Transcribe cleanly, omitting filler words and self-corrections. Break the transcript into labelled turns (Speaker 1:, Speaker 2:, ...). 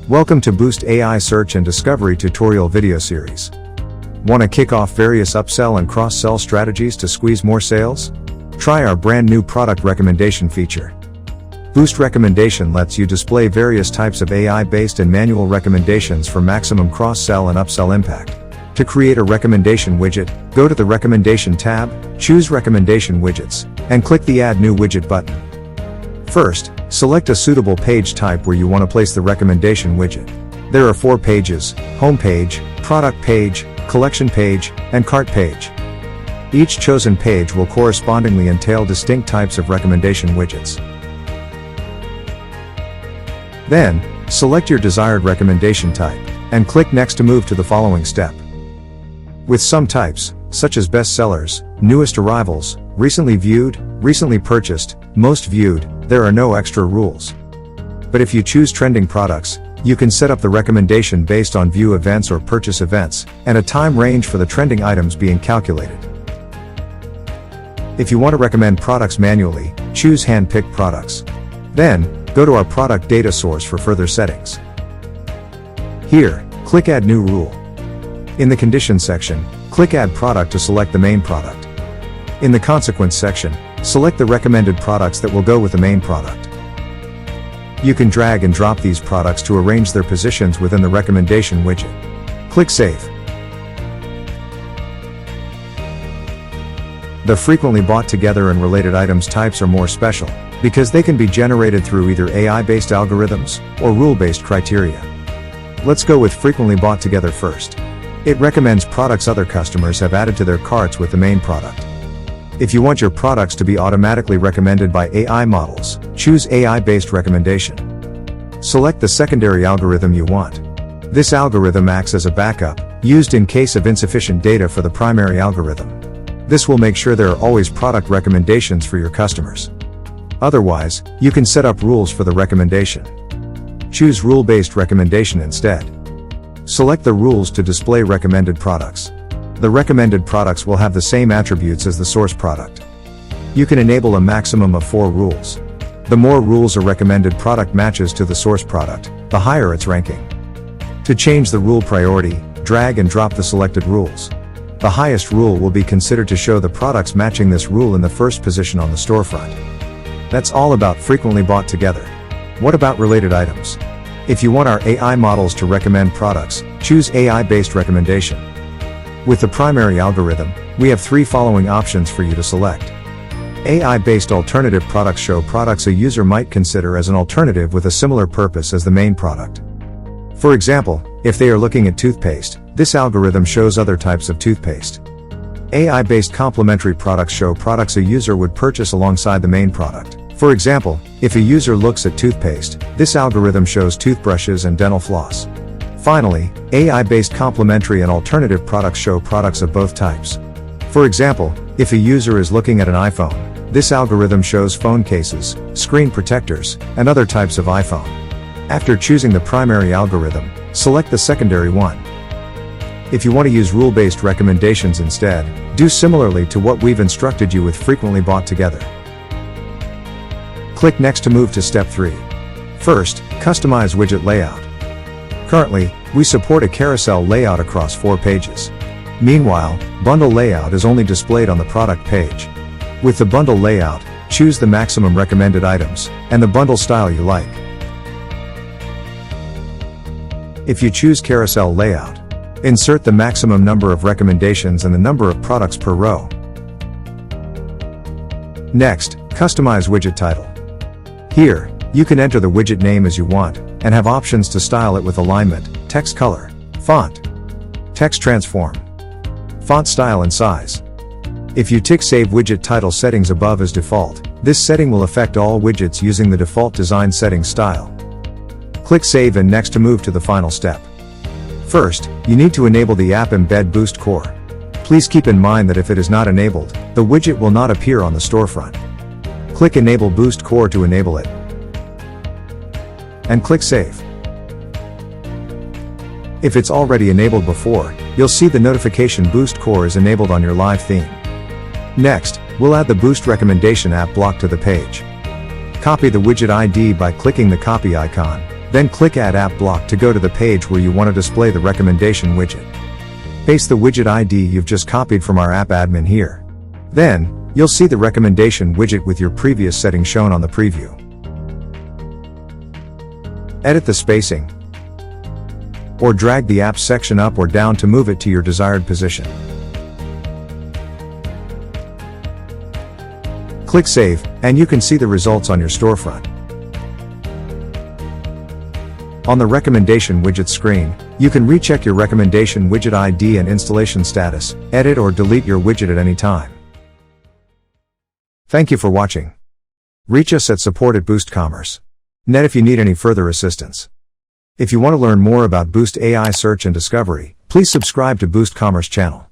Speaker 1: Welcome to Boost AI Search and Discovery tutorial video series. Want to kick off various upsell and cross-sell strategies to squeeze more sales? Try our brand new product recommendation feature. Boost Recommendation lets you display various types of AI-based and manual recommendations for maximum cross-sell and upsell impact. To create a recommendation widget, go to the Recommendation tab, choose Recommendation Widgets, and click the Add New Widget button. First, select a suitable page type where you want to place the recommendation widget. There are 4 pages: Home Page, Product Page, Collection Page, and Cart Page. Each chosen page will correspondingly entail distinct types of recommendation widgets. Then, select your desired recommendation type, and click Next to move to the following step. With some types, such as bestsellers, newest arrivals, recently viewed, recently purchased, most viewed, there are no extra rules. But if you choose trending products, you can set up the recommendation based on view events or purchase events, and a time range for the trending items being calculated. If you want to recommend products manually, choose Hand-Picked Products. Then, go to our product data source for further settings. Here, click Add New Rule. In the Conditions section, click Add Product to select the main product. In the Consequence section, select the recommended products that will go with the main product. You can drag and drop these products to arrange their positions within the recommendation widget. Click Save. The frequently bought together and related items types are more special, because they can be generated through either AI-based algorithms or rule-based criteria. Let's go with frequently bought together first. It recommends products other customers have added to their carts with the main product. If you want your products to be automatically recommended by AI models, choose AI-based recommendation. Select the secondary algorithm you want. This algorithm acts as a backup, used in case of insufficient data for the primary algorithm. This will make sure there are always product recommendations for your customers. Otherwise, you can set up rules for the recommendation. Choose rule-based recommendation instead. Select the rules to display recommended products. The recommended products will have the same attributes as the source product. You can enable a maximum of 4 rules. The more rules a recommended product matches to the source product, the higher its ranking. To change the rule priority, drag and drop the selected rules. The highest rule will be considered to show the products matching this rule in the first position on the storefront. That's all about frequently bought together. What about related items? If you want our AI models to recommend products, choose AI-based recommendation. With the primary algorithm, we have 3 following options for you to select. AI-based alternative products show products a user might consider as an alternative with a similar purpose as the main product. For example, if they are looking at toothpaste, this algorithm shows other types of toothpaste. AI-based complementary products show products a user would purchase alongside the main product. For example, if a user looks at toothpaste, this algorithm shows toothbrushes and dental floss. Finally, AI-based complementary and alternative products show products of both types. For example, if a user is looking at an iPhone, this algorithm shows phone cases, screen protectors, and other types of iPhone. After choosing the primary algorithm, select the secondary one. If you want to use rule-based recommendations instead, do similarly to what we've instructed you with frequently bought together. Click Next to move to Step 3. First, customize widget layout. Currently, we support a carousel layout across 4 pages. Meanwhile, bundle layout is only displayed on the product page. With the bundle layout, choose the maximum recommended items, and the bundle style you like. If you choose carousel layout, insert the maximum number of recommendations and the number of products per row. Next, customize widget title. Here, you can enter the widget name as you want, and have options to style it with alignment, text color, font, text transform, font style and size. If you tick Save Widget Title Settings above as default, this setting will affect all widgets using the default design settings style. Click Save and Next to move to the final step. First, you need to enable the app embed Boost Core. Please keep in mind that if it is not enabled, the widget will not appear on the storefront. Click Enable Boost Core to enable it, and click Save. If it's already enabled before, you'll see the notification Boost Core is enabled on your live theme. Next, we'll add the Boost Recommendation app block to the page. Copy the widget ID by clicking the copy icon, Then click Add App Block to go to the page where you want to display the recommendation widget. Paste the widget ID you've just copied from our app admin here. Then, you'll see the recommendation widget with your previous settings shown on the preview. Edit the spacing, or drag the apps section up or down to move it to your desired position. Click Save, and you can see the results on your storefront. On the recommendation widget screen, you can recheck your recommendation widget ID and installation status, edit or delete your widget at any time. Thank you for watching. Reach us at support@boostcommerce.net if you need any further assistance. If you want to learn more about Boost AI search and discovery, please subscribe to Boost Commerce channel.